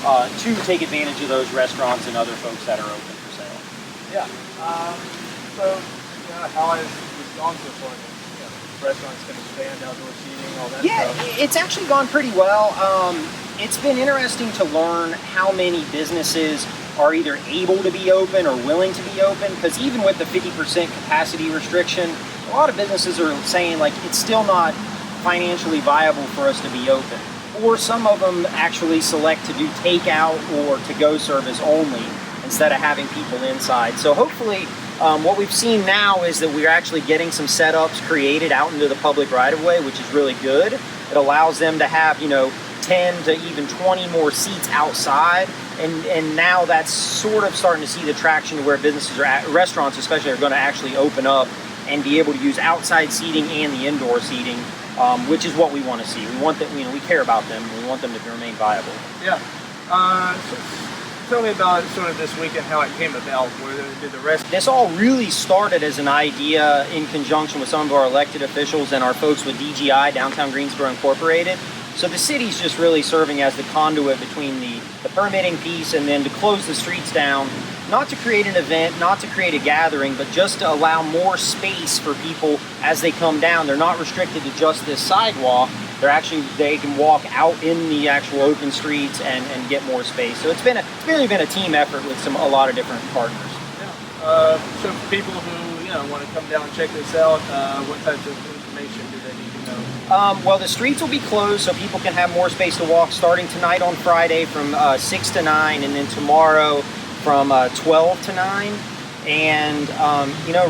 to take advantage of those restaurants and other folks that are open for sale. Yeah. So, how has this gone so far? Restaurants can expand, outdoor seating, all that stuff. It's actually gone pretty well. It's been interesting to learn how many businesses are either able to be open or willing to be open, because even with the 50% capacity restriction, a lot of businesses are saying like it's still not financially viable for us to be open. Or some of them actually select to do takeout or to-go service only instead of having people inside. So hopefully what we've seen now is that we're actually getting some setups created out into the public right-of-way, which is really good. It allows them to have, 10 to even 20 more seats outside, and now that's sort of starting to see the traction to where businesses restaurants especially are going to actually open up and be able to use outside seating and the indoor seating, which is what we want to see. We want that, we care about them. We want them to remain viable. Yeah. Tell me about sort of this weekend, how it came about. Where did the rest? This all really started as an idea in conjunction with some of our elected officials and our folks with DGI, Downtown Greensboro Incorporated. So the city's just really serving as the conduit between the permitting piece and then to close the streets down, not to create an event, not to create a gathering, but just to allow more space for people as they come down. They're not restricted to just this sidewalk. They can walk out in the actual open streets and get more space. So it's really been a team effort with a lot of different partners. Yeah. So for people who want to come down and check this out, what types of information do they need to know? Well, the streets will be closed so people can have more space to walk starting tonight on Friday from 6 to 9, and then tomorrow from 12 to 9. And,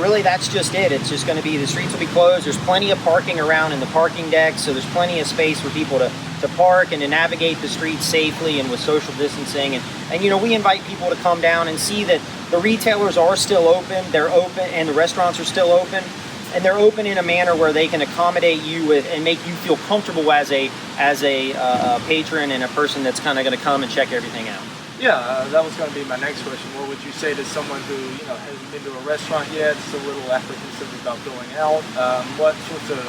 really that's just it. It's just going to be, the streets will be closed. There's plenty of parking around in the parking deck, so there's plenty of space for people to park and to navigate the streets safely and with social distancing. And we invite people to come down and see that the retailers are still open. They're open, and the restaurants are still open. And they're open in a manner where they can accommodate you and make you feel comfortable as a patron and a person that's kind of going to come and check everything out. Yeah, that was going to be my next question. What would you say to someone who hasn't been to a restaurant yet, is a little apprehensive about going out? What sorts of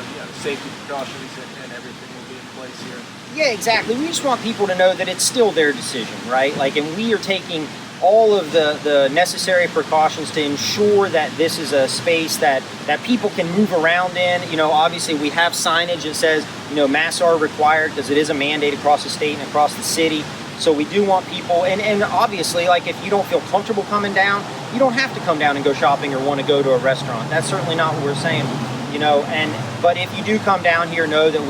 safety precautions and everything will be in place here? Yeah, exactly. We just want people to know that it's still their decision, right? And we are taking all of the necessary precautions to ensure that this is a space that people can move around in. Obviously we have signage that says, masks are required because it is a mandate across the state and across the city. So we do want people, and obviously, if you don't feel comfortable coming down, you don't have to come down and go shopping or want to go to a restaurant. That's certainly not what we're saying, but if you do come down here, know that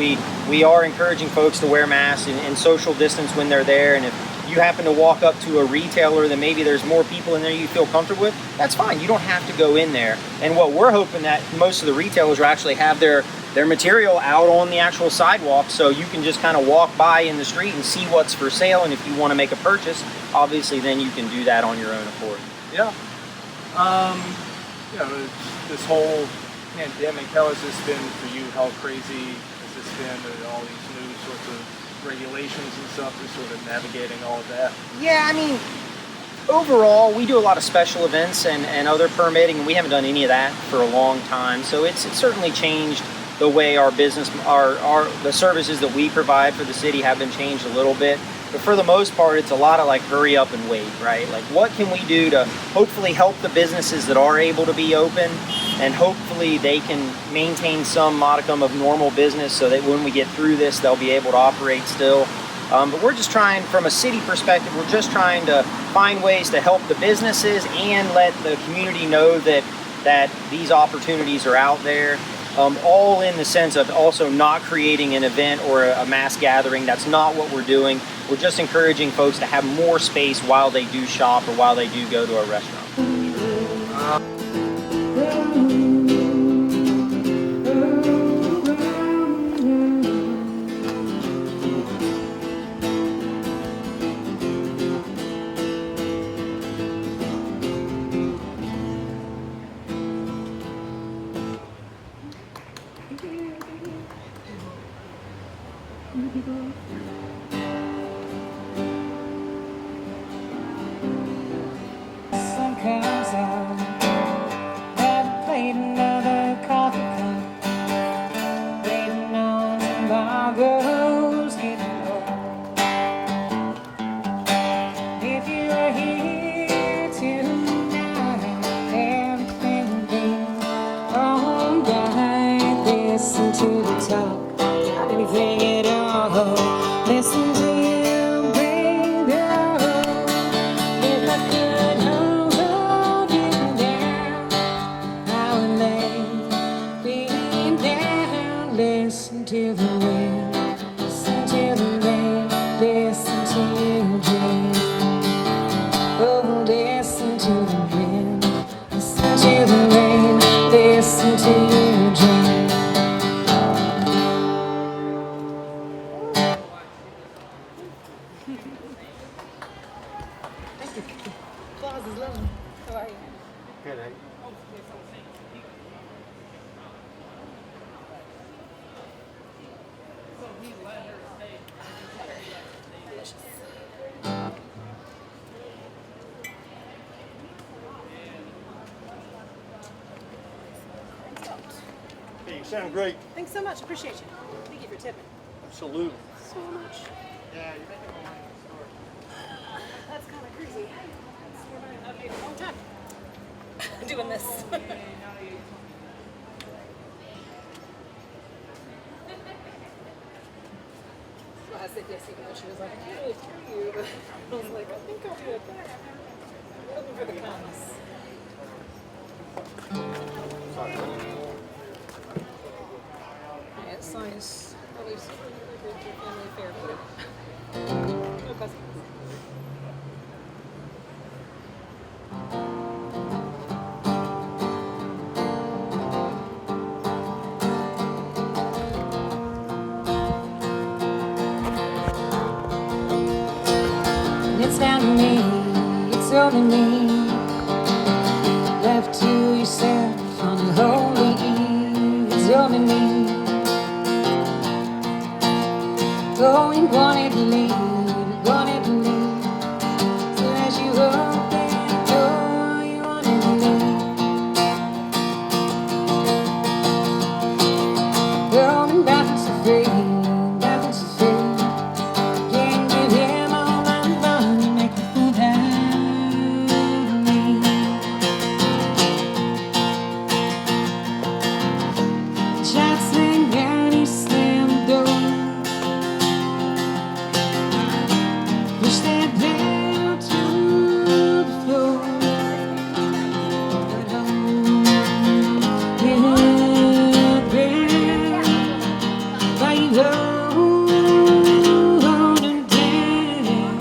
we are encouraging folks to wear masks and social distance when they're there. And if you happen to walk up to a retailer that maybe there's more people in there you feel comfortable with, that's fine. You don't have to go in there. And what we're hoping that most of the retailers will actually have their material out on the actual sidewalk, so you can just kind of walk by in the street and see what's for sale. And if you want to make a purchase, obviously then you can do that on your own accord. Yeah. This whole pandemic, how has this been for you? How crazy has this been with all these new sorts of regulations and stuff, just sort of navigating all of that? Yeah, overall, we do a lot of special events and other permitting, and we haven't done any of that for a long time. So it's certainly changed the way our business, the services that we provide for the city have been changed a little bit. But for the most part, it's a lot of hurry up and wait, right? What can we do to hopefully help the businesses that are able to be open, and hopefully they can maintain some modicum of normal business so that when we get through this, they'll be able to operate still. But we're just trying, from a city perspective, we're just trying to find ways to help the businesses and let the community know that these opportunities are out there. All in the sense of also not creating an event or a mass gathering. That's not what we're doing. We're just encouraging folks to have more space while they do shop or while they do go to a restaurant. to your dream. Oh, listen to the wind, listen to the rain, listen to your dream. Applause is lovely. How are you? Good, eh? Hey, you sound great. Thanks so much. Appreciate you. Thank you for tipping. Absolutely. So much. Yeah, you're making more money in the store. That's kind of crazy. That's where I've made a long time doing this. So I said yes, even though she was like, I can't really tell you. But I was like, I think I'll do it. I'm looking for the comments. Yeah, science. Probably super good for family affair, but no cousins. It's down to me, it's only me, left to yourself on a holy eve. It's only me. Oh, you wanted to leave, you wanted to leave. So as you open the door, you wanted to leave. Oh, and nothing's so free, nothing's so free. Can't give him all my money, make the fool out of me. Shots rang down, he slammed the door. Pushed that down to the floor. Went home, yeah, yeah. Why you holding down?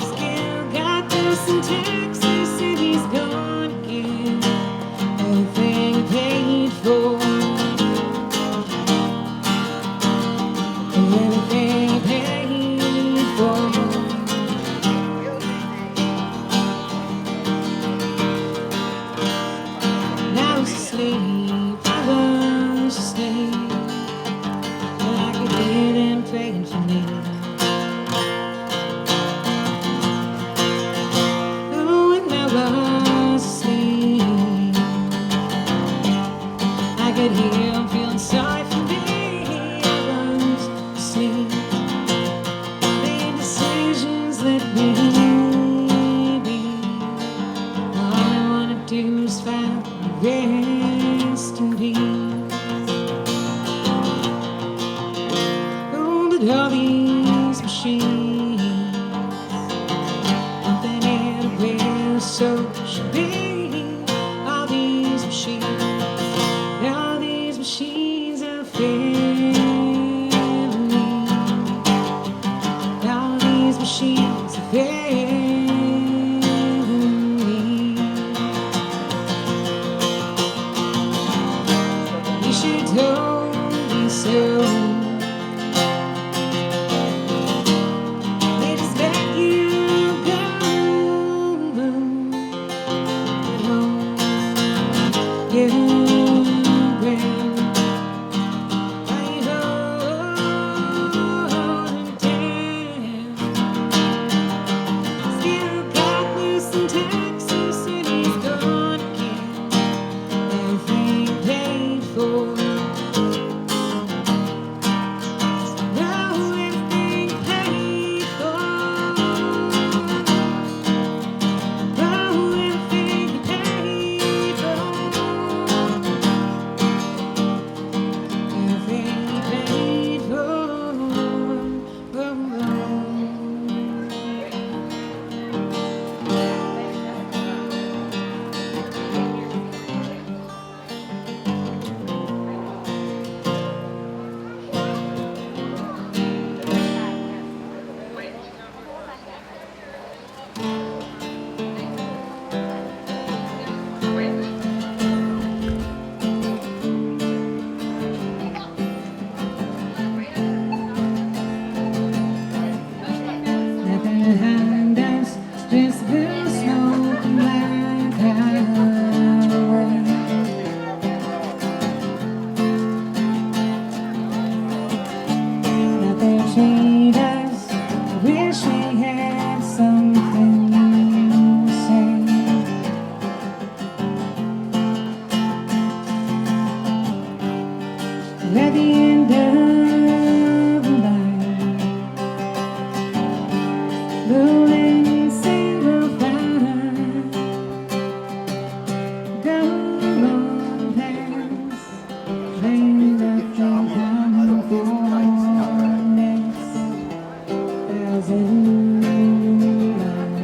Still got this in Texas, and he's gonna get everything he paid for. Everything he paid for. Now I was asleep, I was asleep, but I could hear them praying for me. Oh, and I was asleep, I could hear them feeling sorry for me. I was asleep, made decisions that made me. All I wanna do is find rest in peace. Oh, but all these machines, nothing anywhere, so should be. All these machines are failing me. All these machines are failing me. You should have told me so. They just let you go. You will. Why you holding down? wish we had something to say. At the end of the line, the lady said we'll find. Go on past, ain't nothing coming for next thousand miles.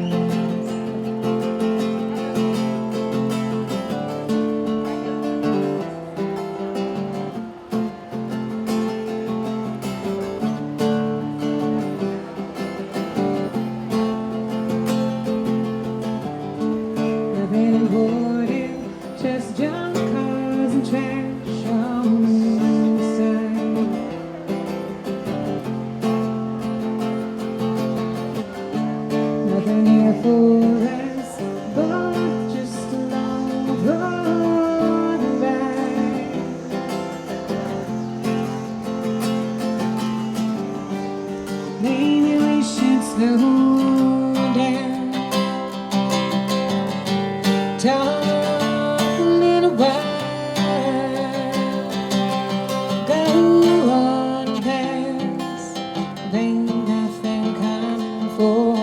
Nothing important, just junk cars and trash on the side. Nothing here for us, but just a long road ride. Maybe we should slow down, talk a little while, go on past, ain't nothing coming for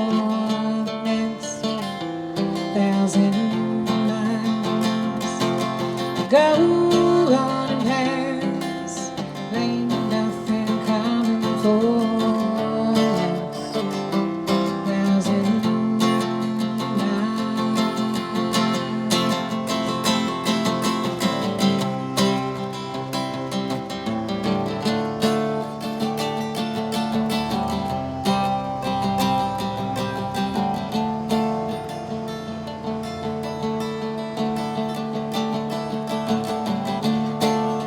the next thousand miles. Go on past, ain't nothing coming for the next thousand miles.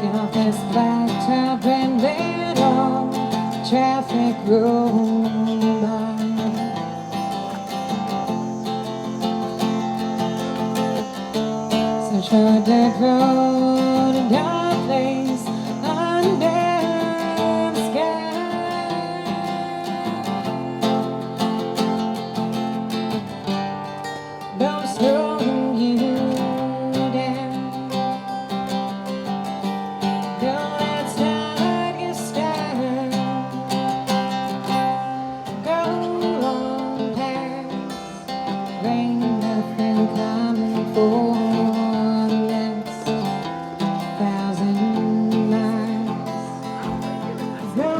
Get off this blacktop and let all traffic roll by. Such a dead road, a dark place under the sky. Don't slow you down. Don't let start you start. Go on past, ain't nothing coming for the next thousand miles. Go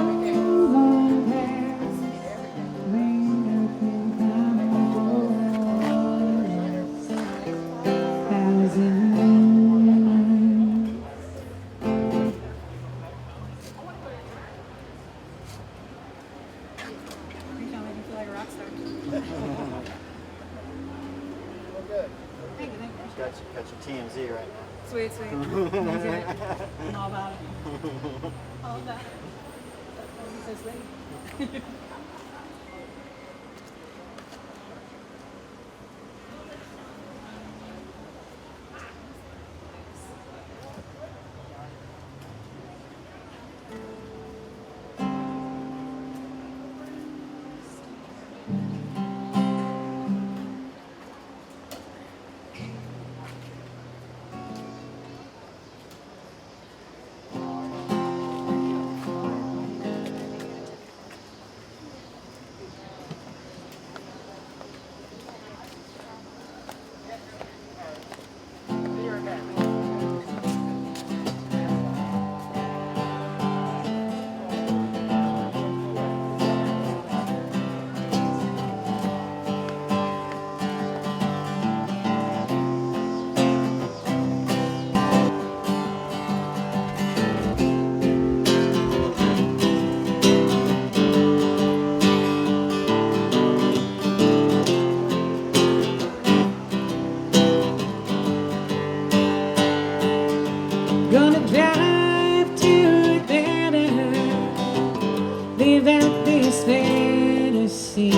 on past, ain't nothing coming for the next thousand miles. Got your TMZ right now. Sweet, sweet. I'm all about it. All about it. That's so sweet. Gonna drive to Atlanta, live out this fantasy.